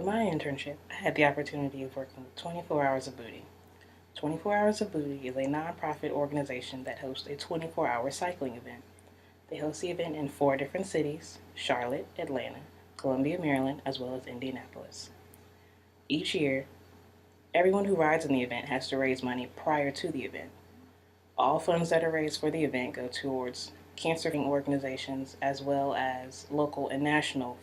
For my internship, I had the opportunity of working with 24 Hours of Booty. 24 Hours of Booty is a nonprofit organization that hosts a 24-hour cycling event. They host the event in 4 different cities: Charlotte, Atlanta, Columbia, Maryland, as well as Indianapolis. Each year, everyone who rides in the event has to raise money prior to the event. All funds that are raised for the event go towards cancer fighting organizations as well as local and national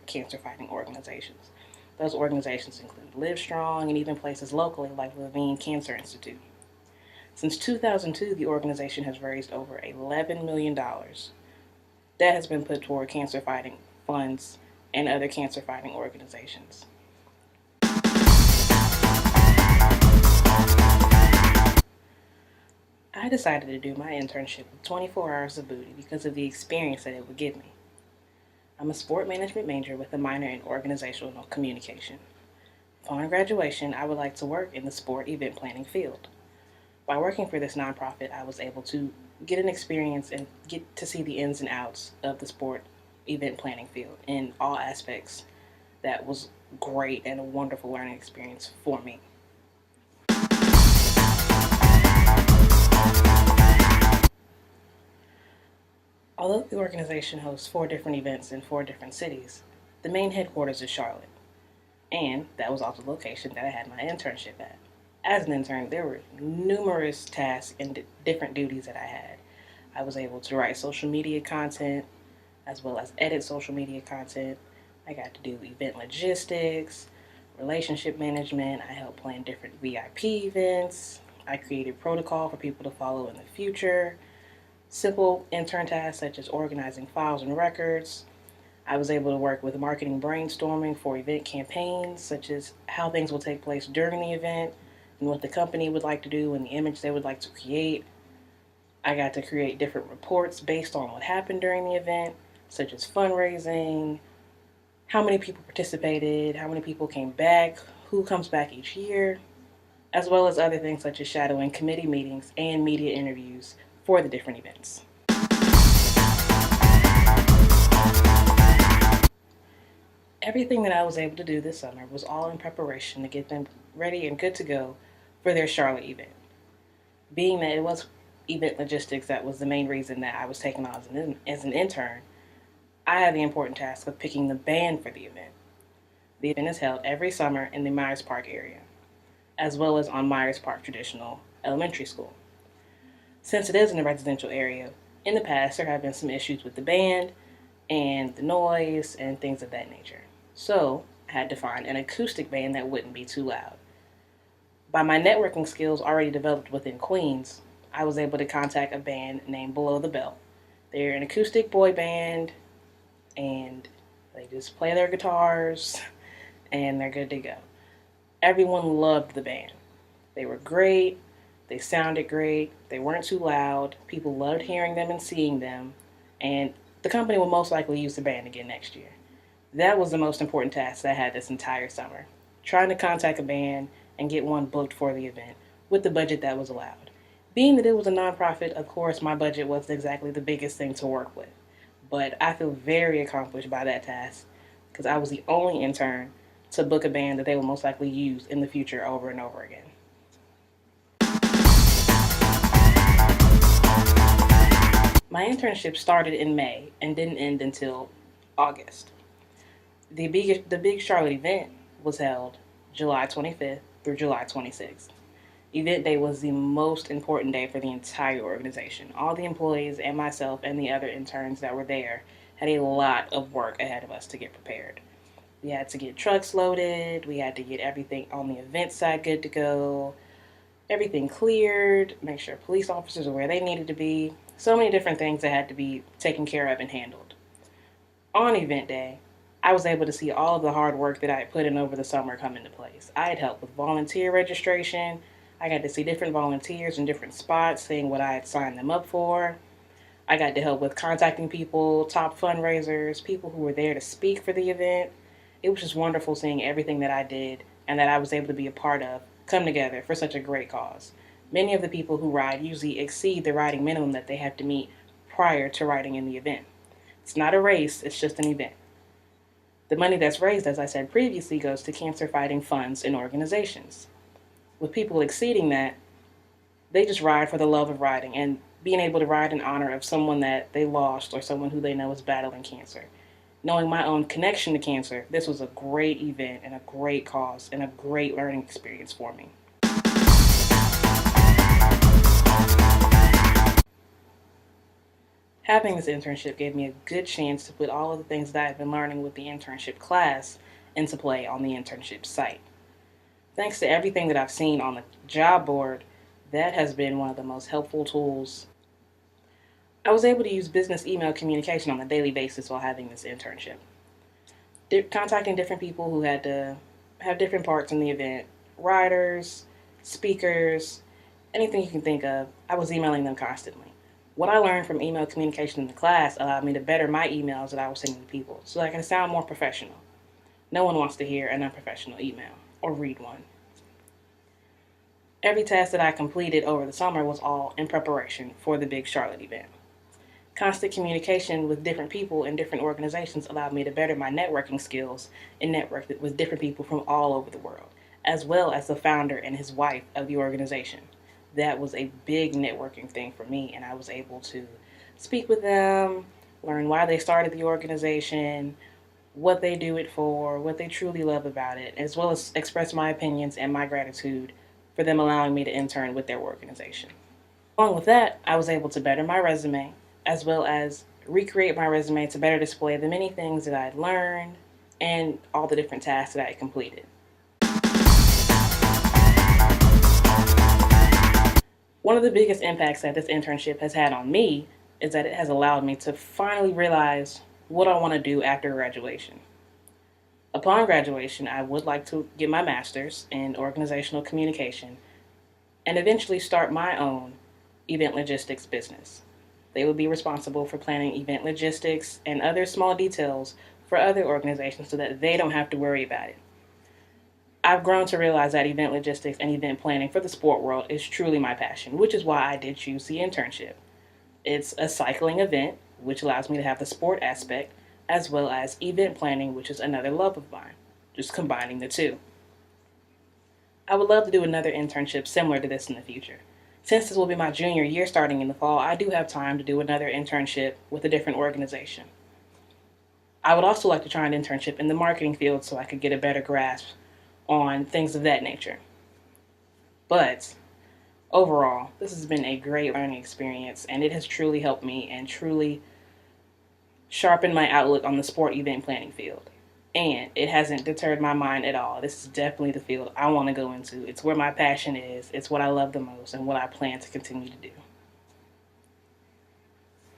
cancer fighting organizations. Those organizations include Livestrong and even places locally like Levine Cancer Institute. Since 2002, the organization has raised over $11 million. That has been put toward cancer fighting funds and other cancer fighting organizations. I decided to do my internship with 24 Hours of Booty because of the experience that it would give me. I'm a sport management major with a minor in organizational communication. Upon graduation, I would like to work in the sport event planning field. By working for this nonprofit, I was able to get an experience and get to see the ins and outs of the sport event planning field in all aspects. That was great and a wonderful learning experience for me. Although the organization hosts 4 different events in 4 different cities, the main headquarters is Charlotte, and that was also the location that I had my internship at. As an intern, there were numerous tasks and different duties that I had. I was able to write social media content as well as edit social media content. I got to do event logistics, relationship management. I helped plan different VIP events. I created protocol for people to follow in the future. Simple intern tasks such as organizing files and records. I was able to work with marketing brainstorming for event campaigns, such as how things will take place during the event and what the company would like to do and the image they would like to create. I got to create different reports based on what happened during the event, such as fundraising, how many people participated, how many people came back, who comes back each year, as well as other things such as shadowing committee meetings and media interviews for the different events. Everything that I was able to do this summer was all in preparation to get them ready and good to go for their Charlotte event. Being that it was event logistics that was the main reason that I was taken on as an intern, I had the important task of picking the band for the event. The event is held every summer in the Myers Park area, as well as on Myers Park Traditional Elementary School. Since it is in a residential area, in the past there have been some issues with the band and the noise and things of that nature. So I had to find an acoustic band that wouldn't be too loud. By my networking skills already developed within Queens, I was able to contact a band named Below the Belt. They're an acoustic boy band and they just play their guitars and they're good to go. Everyone loved the band. They were great. They sounded great. They weren't too loud. People loved hearing them and seeing them. And the company will most likely use the band again next year. That was the most important task that I had this entire summer. Trying to contact a band and get one booked for the event with the budget that was allowed. Being that it was a nonprofit, of course, my budget wasn't exactly the biggest thing to work with. But I feel very accomplished by that task because I was the only intern to book a band that they will most likely use in the future over and over again. My internship started in May and didn't end until August. The big Charlotte event was held July 25th through July 26th. Event day was the most important day for the entire organization. All the employees and myself and the other interns that were there had a lot of work ahead of us to get prepared. We had to get trucks loaded, we had to get everything on the event side good to go, everything cleared, make sure police officers were where they needed to be. So many different things that had to be taken care of and handled. On event day, I was able to see all of the hard work that I had put in over the summer come into place. I had helped with volunteer registration. I got to see different volunteers in different spots, seeing what I had signed them up for. I got to help with contacting people, top fundraisers, people who were there to speak for the event. It was just wonderful seeing everything that I did and that I was able to be a part of come together for such a great cause. Many of the people who ride usually exceed the riding minimum that they have to meet prior to riding in the event. It's not a race, it's just an event. The money that's raised, as I said previously, goes to cancer fighting funds and organizations. With people exceeding that, they just ride for the love of riding and being able to ride in honor of someone that they lost or someone who they know is battling cancer. Knowing my own connection to cancer, this was a great event and a great cause and a great learning experience for me. Having this internship gave me a good chance to put all of the things that I've been learning with the internship class into play on the internship site. Thanks to everything that I've seen on the job board, that has been one of the most helpful tools. I was able to use business email communication on a daily basis while having this internship. Contacting different people who had to have different parts in the event, writers, speakers, anything you can think of, I was emailing them constantly. What I learned from email communication in the class allowed me to better my emails that I was sending to people so I can sound more professional. No one wants to hear an unprofessional email or read one. Every task that I completed over the summer was all in preparation for the big Charlotte event. Constant communication with different people and different organizations allowed me to better my networking skills and network with different people from all over the world, as well as the founder and his wife of the organization. That was a big networking thing for me, and I was able to speak with them, learn why they started the organization, what they do it for, what they truly love about it, as well as express my opinions and my gratitude for them allowing me to intern with their organization. Along with that, I was able to better my resume, as well as recreate my resume to better display the many things that I had learned and all the different tasks that I had completed. One of the biggest impacts that this internship has had on me is that it has allowed me to finally realize what I want to do after graduation. Upon graduation, I would like to get my master's in organizational communication and eventually start my own event logistics business. They would be responsible for planning event logistics and other small details for other organizations so that they don't have to worry about it. I've grown to realize that event logistics and event planning for the sport world is truly my passion, which is why I did choose the internship. It's a cycling event, which allows me to have the sport aspect, as well as event planning, which is another love of mine, just combining the two. I would love to do another internship similar to this in the future. Since this will be my junior year starting in the fall, I do have time to do another internship with a different organization. I would also like to try an internship in the marketing field so I could get a better grasp on things of that nature. But overall, this has been a great learning experience, and it has truly helped me and truly sharpened my outlook on the sport event planning field. And it hasn't deterred my mind at all. This is definitely the field I want to go into. It's where my passion is, it's what I love the most, and what I plan to continue to do.